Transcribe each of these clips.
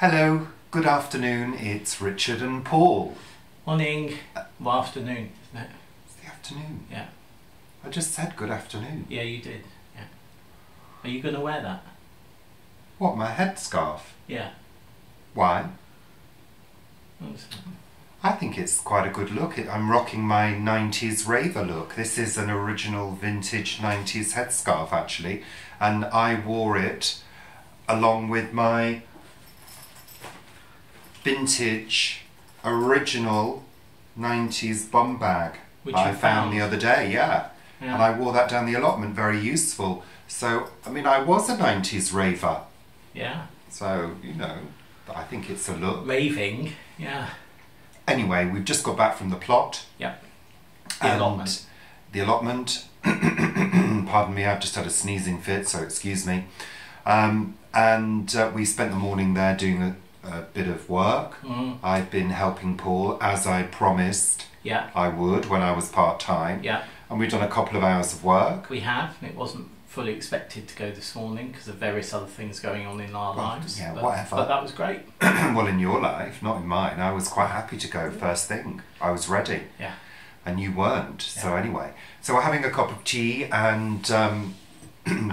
Hello, good afternoon, it's Richard and Paul. Morning. Well, afternoon, isn't it? It's the afternoon. Yeah. I just said good afternoon. Yeah, you did. Yeah. Are you going to wear that? What, my headscarf? Yeah. Why? I think it's quite a good look. I'm rocking my 90s raver look. This is an original vintage 90s headscarf actually, and I wore it along with my vintage original 90s bum bag which I you found the other day, yeah. Yeah. And I wore that down the allotment, very useful. So, I mean, I was a 90s raver. Yeah. So, you know, I think it's a look. Raving, yeah. Anyway, we've just got back from the plot. Yep. The allotment. The allotment. Pardon me, I've just had a sneezing fit, so excuse me. We spent the morning there doing a bit of work. I've been helping Paul, as I promised I would when I was part-time. Yeah. And we've done a couple of hours of work. We have. It wasn't fully expected to go this morning because of various other things going on in our lives. Yeah, but, whatever. But that was great. Well, in your life, not in mine. I was quite happy to go first thing. I was ready. Yeah. And you weren't. Yeah. So anyway, so we're having a cup of tea and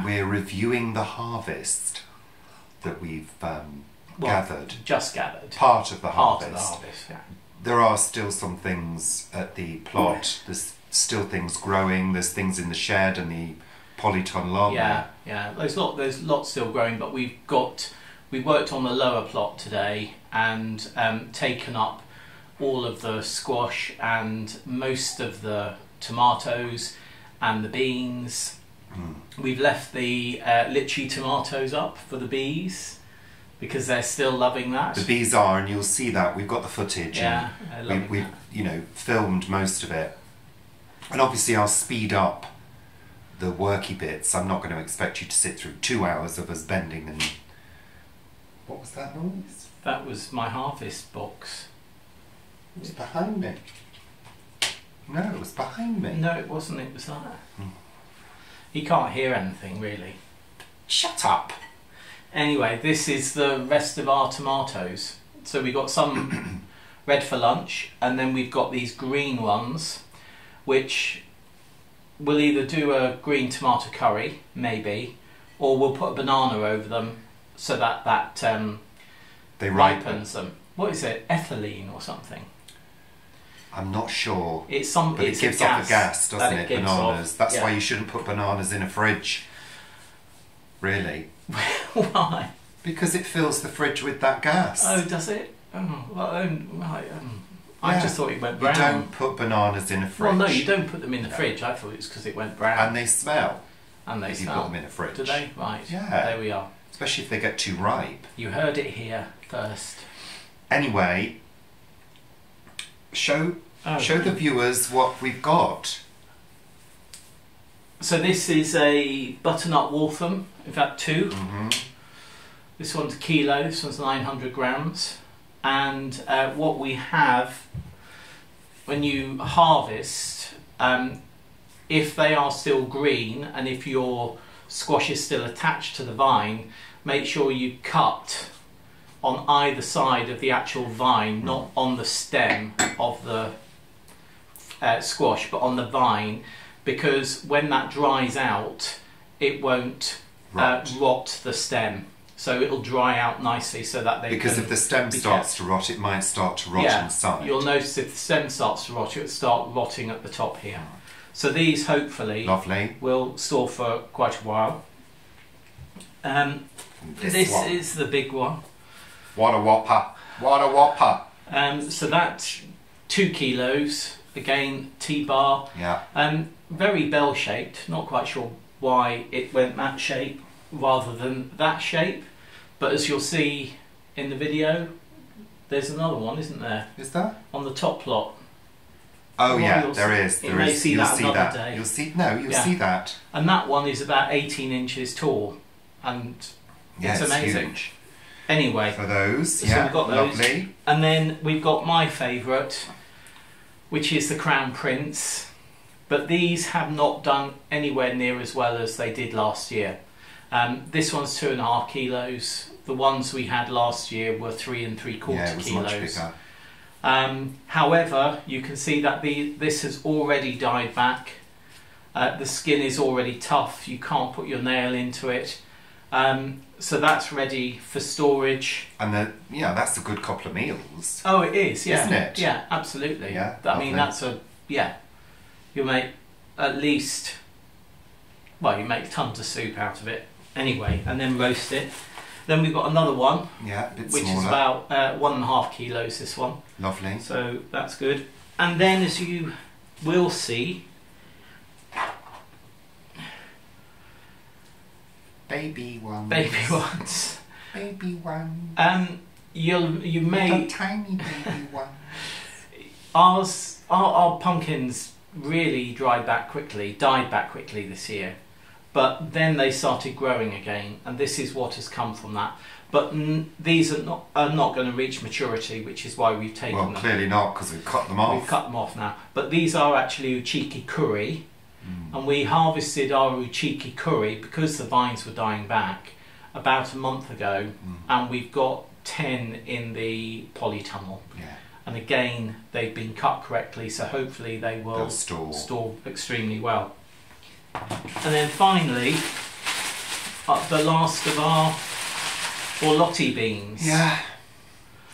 we're reviewing the harvest that we've gathered. Just gathered. Part of the harvest. Part of the harvest, yeah. There are still some things at the plot. There's still things growing. There's things in the shed and the polytunnel, aren't there? Yeah. There's lots still growing, but we worked on the lower plot today and taken up all of the squash and most of the tomatoes and the beans. We've left the lychee tomatoes up for the bees because they're still loving that. The bees are, and you'll see that. We've got the footage. Yeah, and we've you know, filmed most of it. And obviously I'll speed up the worky bits. I'm not going to expect you to sit through 2 hours of us bending and... What was that noise? That was my harvest box. It was behind me. No, it was behind me. No, it wasn't. It was that. You can't hear anything, really. Shut up! Anyway, this is the rest of our tomatoes. So we got some red for lunch, and then we've got these green ones, which we'll either do a green tomato curry, maybe, or we'll put a banana over them so that they ripens them. What is it? Ethylene or something? I'm not sure. But it gives off a gas, doesn't it? Bananas. That's why you shouldn't put bananas in a fridge. Really. Why? Because it fills the fridge with that gas. Oh, does it? Oh, well, right. I just thought it went brown. You don't put bananas in a fridge. Well, no, you don't put them in the fridge. I thought it was because it went brown. And they smell. And they smell. You put them in a fridge. Do they? Right. Yeah. There we are. Especially if they get too ripe. You heard it here first. Anyway, show the viewers what we've got. So this is a butternut Waltham, in fact 2. This one's a kilo, this one's 900 grams. And what we have, when you harvest, if they are still green and if your squash is still attached to the vine, make sure you cut on either side of the actual vine, not on the stem of the squash, but on the vine, because when that dries out, it won't rot the stem. So it'll dry out nicely so that they Because if the stem starts to rot, it might start to rot inside. You'll notice if the stem starts to rot, it'll start rotting at the top here. So these hopefully will store for quite a while. This is the big one. What a whopper! What a whopper! So that's 2 kilos. Again, T-bar. Yeah. Very bell-shaped. Not quite sure why it went that shape rather than that shape. But as you'll see in the video, there's another one, isn't there? Is there? On the top plot. Oh yeah, there is. You may see that another day. You'll see that. And that one is about 18 inches tall, and it's amazing. Huge. Anyway, for those, so we've got those. Lovely. And then we've got my favourite, which is the Crown Prince. But these have not done anywhere near as well as they did last year. This one's 2.5 kilos. The ones we had last year were 3 3/4 kilos. Yeah, it was much bigger. However, you can see that this has already died back. The skin is already tough. You can't put your nail into it. So that's ready for storage. And that's a good couple of meals. Oh, it is, yeah. Isn't it? Yeah, absolutely. Yeah, I mean, that's you'll make at least, well, you make tons of soup out of it anyway, and then roast it. Then we've got another one, yeah, a bit which smaller. is about 1.5 kilos, this one. Lovely. So that's good. And then, as you will see, baby ones. Baby ones. Baby ones. You may little tiny baby ones. Our pumpkins really died back quickly this year, but then they started growing again, and this is what has come from that. But these are not going to reach maturity, which is why we've taken them. Well, clearly not, because we've cut them off. We've cut them off now. But these are actually uchiki curry, and we harvested our uchiki curry because the vines were dying back about a month ago, and we've got 10 in the polytunnel. Yeah. And again, they've been cut correctly, so hopefully they will store extremely well. And then finally, the last of our borlotti beans. Yeah.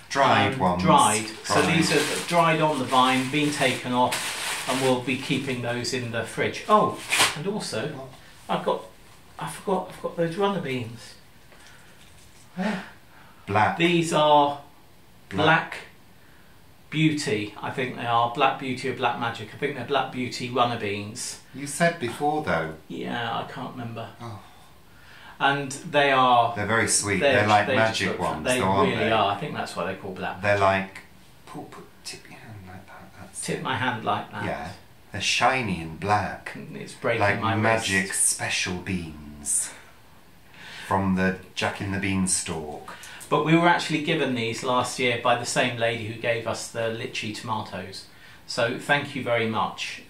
Dried ones. Dried. So these are dried on the vine, been taken off, and we'll be keeping those in the fridge. Oh, and also, I forgot those runner beans. Black. These are Black Beauty, I think they are. Black Beauty or Black Magic. I think they're Black Beauty runner beans. You said before, though. Yeah, I can't remember. Oh. And they are... They're very sweet. They're like magic ones, they though, aren't really they? are. I think that's why they're called Black. They're like... tip your hand like that. That's Tip my hand like that. Yeah. They're shiny and black. It's breaking like my magic wrist. special beans from the Jack in the Beanstalk. But we were actually given these last year by the same lady who gave us the lychee tomatoes. So thank you very much.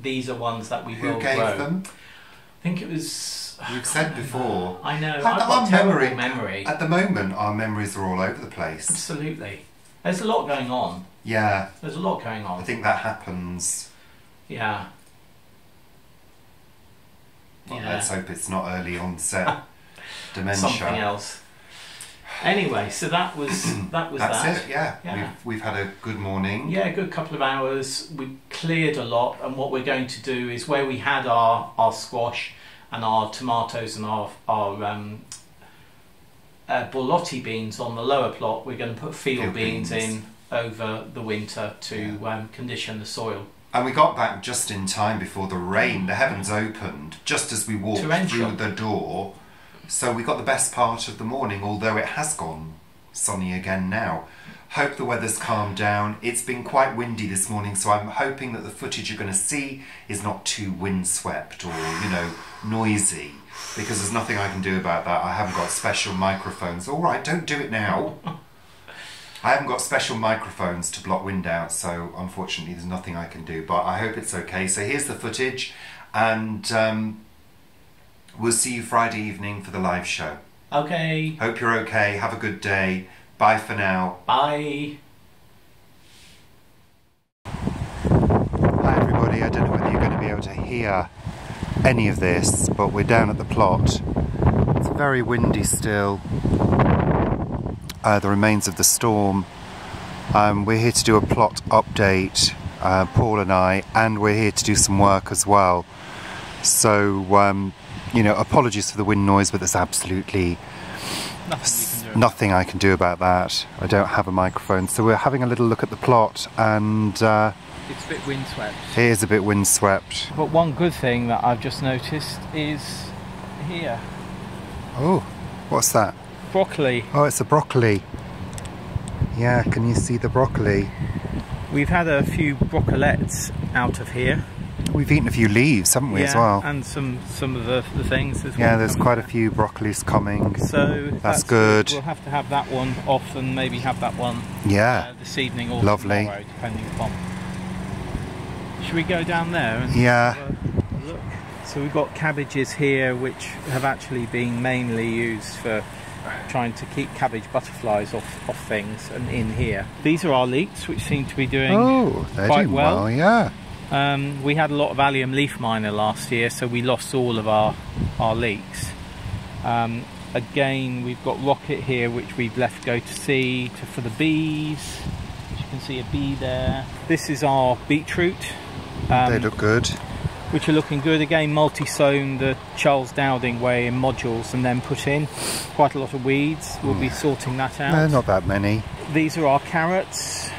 These are ones that we will grow. Who gave them? I think it was... You've said before. I know. I've got a terrible memory. At the moment, our memories are all over the place. Absolutely. There's a lot going on. Yeah. There's a lot going on. I think that happens. Yeah. Well, let's hope it's not early onset dementia. Something else. Anyway, so that was That's it, yeah. We've had a good morning. Yeah, a good couple of hours. We cleared a lot, and what we're going to do is where we had our squash and our tomatoes and our borlotti beans on the lower plot, we're going to put field beans in over the winter to condition the soil. And we got back just in time before the rain. The heavens opened just as we walked through the door. So we got the best part of the morning, although it has gone sunny again now. Hope the weather's calmed down. It's been quite windy this morning, so I'm hoping that the footage you're going to see is not too windswept or, noisy, because there's nothing I can do about that. I haven't got special microphones. All right, don't do it now. I haven't got special microphones to block wind out, so unfortunately there's nothing I can do, but I hope it's okay. So here's the footage, and we'll see you Friday evening for the live show. Okay. Hope you're okay. Have a good day. Bye for now. Bye. Hi everybody. I don't know whether you're going to be able to hear any of this, but we're down at the plot. It's very windy still. The remains of the storm. We're here to do a plot update, Paul and I, and we're here to do some work as well. So, apologies for the wind noise, but there's absolutely nothing I can do about that. I don't have a microphone, so we're having a little look at the plot, and it's a bit windswept. It is a bit windswept. But one good thing that I've just noticed is here. Oh, what's that? Broccoli. Oh, it's a broccoli. Yeah, can you see the broccoli? We've had a few broccolettes out of here. We've eaten a few leaves, haven't we, as well? And some of the things as well. Yeah, there's quite a few broccolis coming. So that's good. We'll have to have that one off and maybe have that one this evening or lovely. Tomorrow, depending upon. Should we go down there and have a look? So we've got cabbages here which have actually been mainly used for trying to keep cabbage butterflies off things and in here. These are our leeks, which seem to be doing they're quite doing well. Yeah. We had a lot of allium leaf miner last year, so we lost all of our leeks. Again, we've got rocket here, which we've left go to seed for the bees. As you can see, a bee there. This is our beetroot. They look good. Which are looking good. Again, multi-sown the Charles Dowding way in modules and then put in. Quite a lot of weeds. We'll be sorting that out. No, not that many. These are our carrots,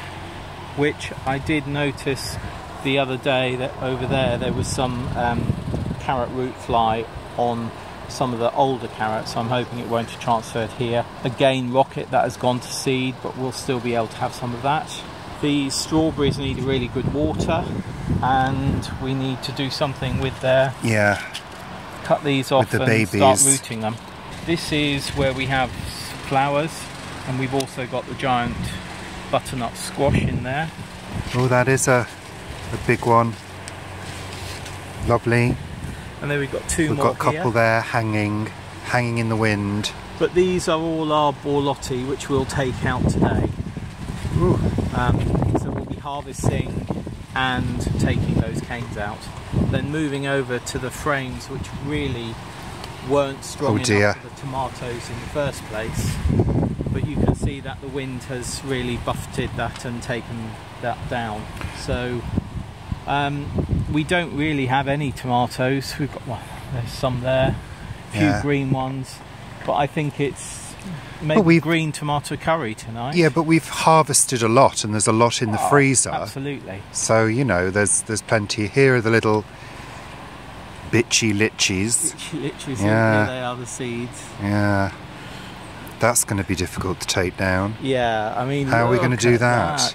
which I did notice the other day that over there was some carrot root fly on some of the older carrots. I'm hoping it won't have transferred here. Again, rocket that has gone to seed, but we'll still be able to have some of that. These strawberries need really good water, and we need to do something with their... Yeah. Cut these off and babies. Start rooting them. This is where we have flowers, and we've also got the giant butternut squash in there. Oh, that is a big one. Lovely. And then we've got two We've more got a couple here. there hanging in the wind. But these are all our borlotti, which we'll take out today. Ooh. So we'll be harvesting and taking those canes out. Then moving over to the frames, which really weren't strong enough for the tomatoes in the first place. But you can see that the wind has really buffeted that and taken that down. So we don't really have any tomatoes. We've got, well, there's some there, a few green ones, but I think it's maybe green tomato curry tonight. Yeah, but we've harvested a lot, and there's a lot in the freezer. Absolutely. So you know, there's plenty. Here are the little bitchy litchis. Yeah, they are the seeds. Yeah, that's going to be difficult to take down. Yeah, I mean, how are we going to do that?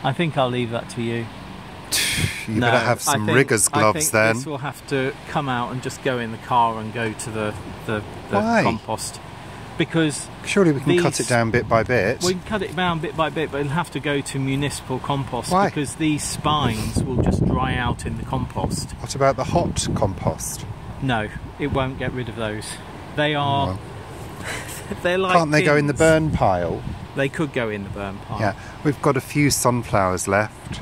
I think I'll leave that to you. You better have some riggers gloves then. This will have to come out and just go in the car and go to the compost. Because surely we can cut it down bit by bit. We can cut it down bit by bit, but it'll have to go to municipal compost. Why? Because these spines will just dry out in the compost. What about the hot compost? No, it won't get rid of those. They are... they're like Can't they go in the burn pile? They could go in the burn pile. Yeah, we've got a few sunflowers left.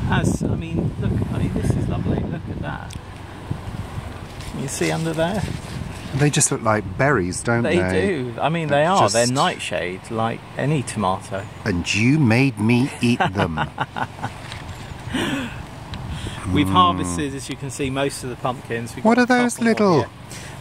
I mean, look, this is lovely. Look at that. You see under there? They just look like berries, don't they? They do. I mean, they are. They're nightshade, like any tomato. And you made me eat them. We've harvested, as you can see, most of the pumpkins. What are those little?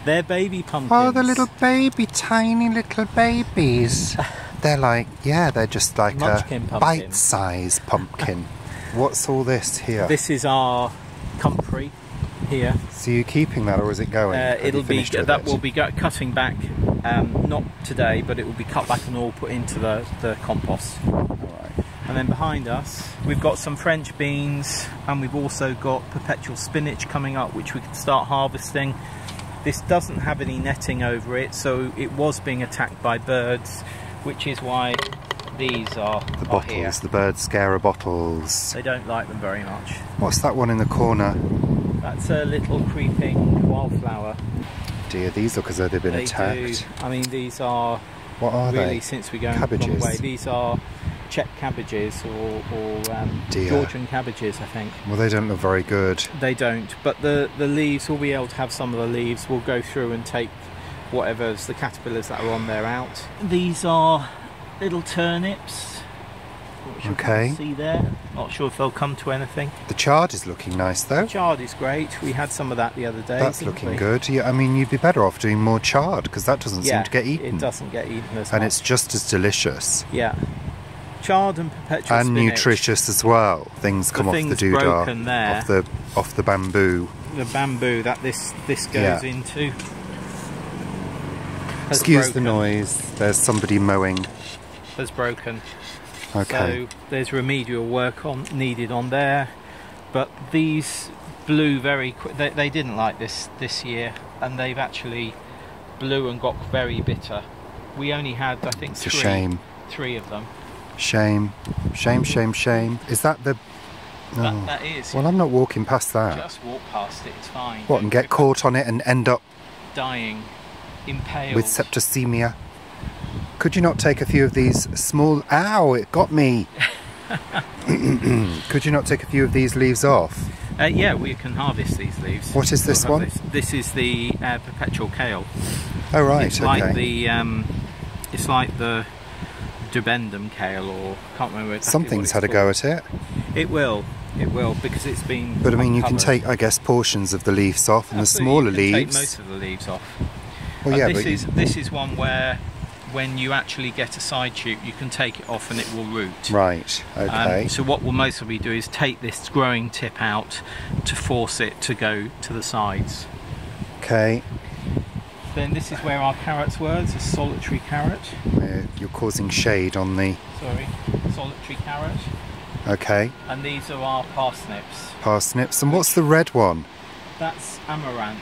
They're baby pumpkins. Oh, the little baby, tiny little babies. They're like, yeah, they're just like a bite-sized pumpkin. What's all this here? This is our comfrey here. So you're keeping that, or is it going? It'll be will be cutting back. Not today, but it will be cut back and all put into the compost. All right. And then behind us, we've got some French beans, and we've also got perpetual spinach coming up, which we can start harvesting. This doesn't have any netting over it, so it was being attacked by birds, which is why these are the bottles, here. The bird scarer bottles. They don't like them very much. What's that one in the corner? That's a little creeping wildflower. Dear, these look as though they've been attacked. Do. I mean, these are... What are really, they? Since we go Cabbages. away, these are Czech cabbages or Georgian cabbages, I think. Well, they don't look very good. They don't, but the leaves, we'll be able to have some of the leaves. We'll go through and take whatever's the caterpillars that are on there out. These are little turnips, which you can see there. Not sure if they'll come to anything. The chard is looking nice though. The chard is great. We had some of that the other day. That's looking good. Yeah, I mean, you'd be better off doing more chard, because that doesn't seem to get eaten. It doesn't get eaten as much. And it's just as delicious. Yeah. Chard and perpetual and spinach. nutritious as well. Things come off the doodah, off the bamboo. The bamboo that this goes into. Excuse the noise. There's somebody mowing. Has broken. Okay. So there's remedial work needed on there, but these blew very quick. They didn't like this year, and they've actually blew and got very bitter. We only had, I think, three of them. Shame. Is that the... Oh. That is. Well, I'm not walking past that. Just walk past it, it's fine. What, and get caught on it and end up... dying, impaled. With septicemia? Could you not take a few of these small... Ow, it got me! Could you not take a few of these leaves off? Yeah, we can harvest these leaves. What is this one? This is the perpetual kale. Oh right, it's like it's like the dubendum kale, or can't remember exactly. Something's had a go at it. It will, because it's been. But I mean, you can take, I guess, portions of the leaves off, and absolutely, the smaller leaves. Take most of the leaves off. Well, yeah, this is one where, when you actually get a side shoot, you can take it off and it will root. Right, okay. So what we'll mostly do is take this growing tip out to force it to go to the sides. Okay. Then this is where our carrots were. It's a solitary carrot. You're causing shade on the... Sorry, solitary carrot. Okay. And these are our parsnips. Parsnips. And what's the red one? That's amaranth.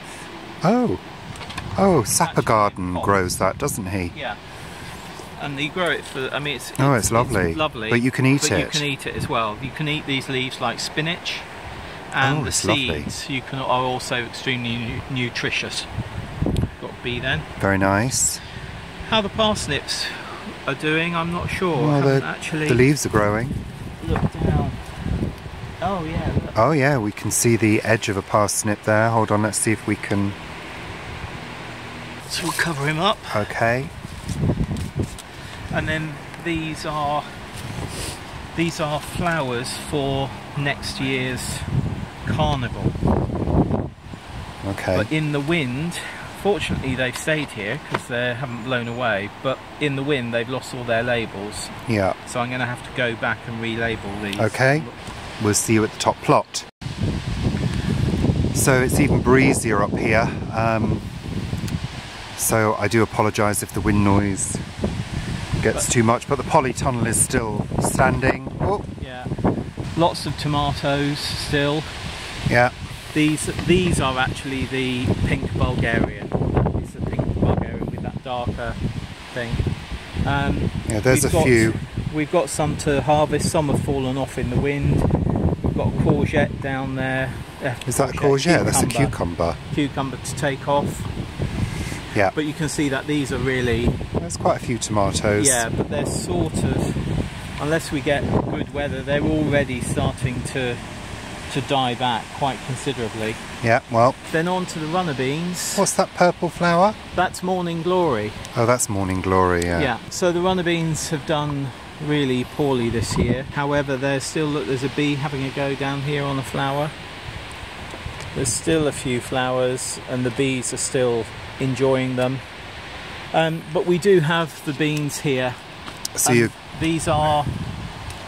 Oh. Oh, Sapper Garden grows that, doesn't he? Yeah. And they grow it for, I mean, it's lovely. It's lovely. But you can eat it. You can eat it as well. You can eat these leaves like spinach. And the seeds are also extremely nutritious. Got B then. Very nice. How the parsnips are doing, I'm not sure. Well, the leaves are growing. Look down. Oh yeah. Look. Oh yeah, we can see the edge of a parsnip there. Hold on, let's see if we can... So we'll cover him up. Okay. And then these are flowers for next year's carnival. Okay. But in the wind, fortunately they've stayed here because they haven't blown away, but in the wind they've lost all their labels. Yeah. So I'm going to have to go back and relabel these. Okay. We'll see you at the top plot. So it's even breezier up here. So I do apologise if the wind noise gets too much, but the polytunnel is still standing. Oh. Yeah. Lots of tomatoes still. Yeah. These are actually the pink Bulgarian. It's the pink Bulgarian with that darker thing. Yeah, there's a few. We've got some to harvest. Some have fallen off in the wind. We've got a courgette down there. Is that a courgette? That's a cucumber. Cucumber to take off. Yeah. But you can see that these are really... There's quite a few tomatoes. Yeah, but they're sort of... Unless we get good weather, they're already starting to die back quite considerably. Yeah, well... Then on to the runner beans. What's that purple flower? That's Morning Glory. Oh, that's Morning Glory, yeah. Yeah, so the runner beans have done really poorly this year. However, there's a bee having a go down here on a flower. There's still a few flowers and the bees are still enjoying them. But we do have the beans here. So these are,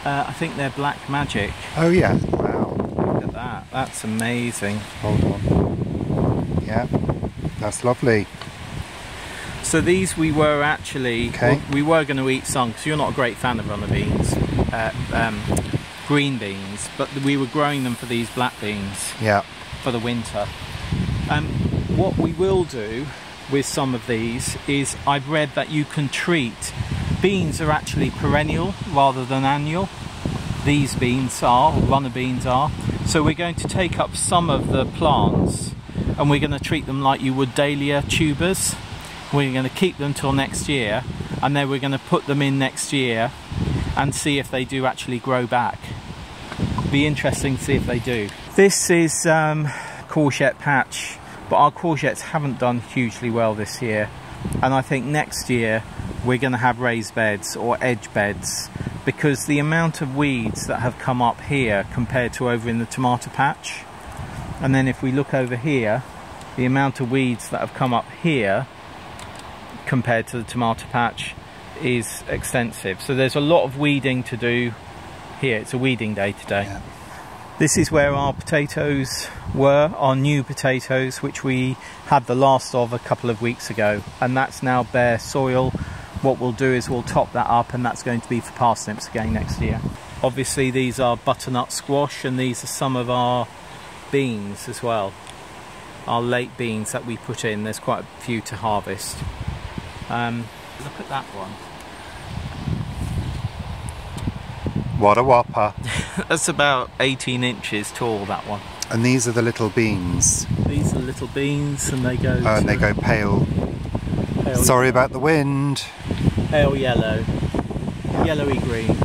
I think they're Black Magic. Oh yeah, wow. Look at that, that's amazing. Hold on. Yeah, that's lovely. So these we were actually, we were going to eat some, because you're not a great fan of runner beans, green beans, but we were growing them for these black beans. Yeah. For the winter. What we will do with some of these is, I've read that you can treat, beans are actually perennial rather than annual. These beans are, runner beans are. So we're going to take up some of the plants and we're going to treat them like you would dahlia tubers. We're going to keep them till next year, and then we're going to put them in next year and see if they do actually grow back. Be interesting to see if they do. This is courgette patch, but our courgettes haven't done hugely well this year, and I think next year we're going to have raised beds or edge beds, because the amount of weeds that have come up here compared to over in the tomato patch, and then if we look over here, the amount of weeds that have come up here compared to the tomato patch is extensive. So there's a lot of weeding to do here. It's a weeding day today. Yeah. This is where our potatoes were, our new potatoes, which we had the last of a couple of weeks ago, and that's now bare soil. What we'll do is we'll top that up, and that's going to be for parsnips again next year. Obviously these are butternut squash, and these are some of our beans as well. Our late beans that we put in. There's quite a few to harvest. Look at that one. What a whopper. That's about 18 inches tall, that one. And these are the little beans. These are little beans, and they go and they go pale. Sorry about the wind. pale yellow, yellowy green.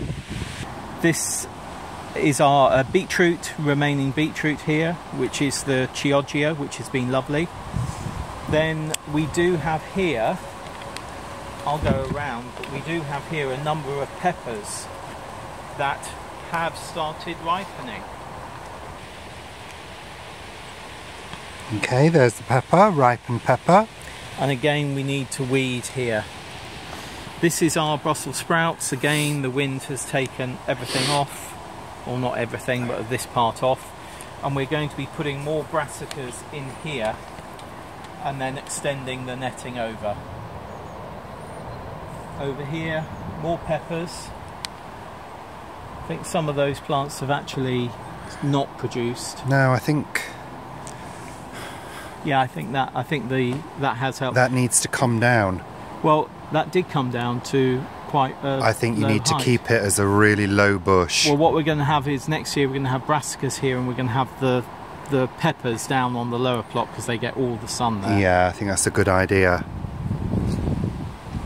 This is our beetroot, remaining beetroot here, which is the Chioggia, which has been lovely. Then we do have here, I'll go around, but we do have here a number of peppers that have started ripening. Okay, there's the pepper, ripened pepper. And again we need to weed here. This is our Brussels sprouts. Again, the wind has taken everything off, or not everything, but this part off. And we're going to be putting more brassicas in here and then extending the netting over. Over here, more peppers. I think some of those plants have actually not produced. No, I think... Yeah, I think that has helped. That needs to come down. Well, that did come down to quite a I think you low need to height. keep it as a really low bush. Well, what we're going to have is next year we're going to have brassicas here, and we're going to have the peppers down on the lower plot because they get all the sun there. Yeah, I think that's a good idea.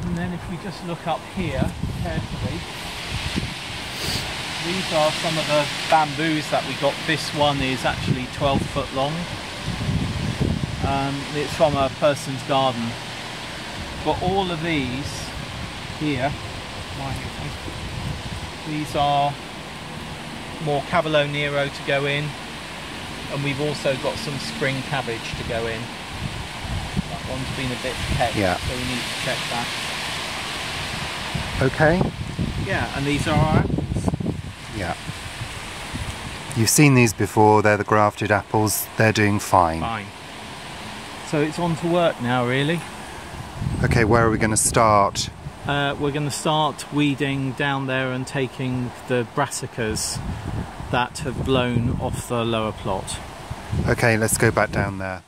And then if we just look up here carefully, these are some of the bamboos that we got. This one is actually 12 foot long. It's from a person's garden. But all of these here, these are more Cavolo Nero to go in, and we've also got some spring cabbage to go in. That one's been a bit pecked, yeah. So we need to check that. Okay. Yeah, and these are our apples. Yeah. You've seen these before, they're the grafted apples, they're doing fine. Fine. So it's on to work now, really. Okay, where are we going to start? We're going to start weeding down there and taking the brassicas that have blown off the lower plot. Okay, let's go back down there.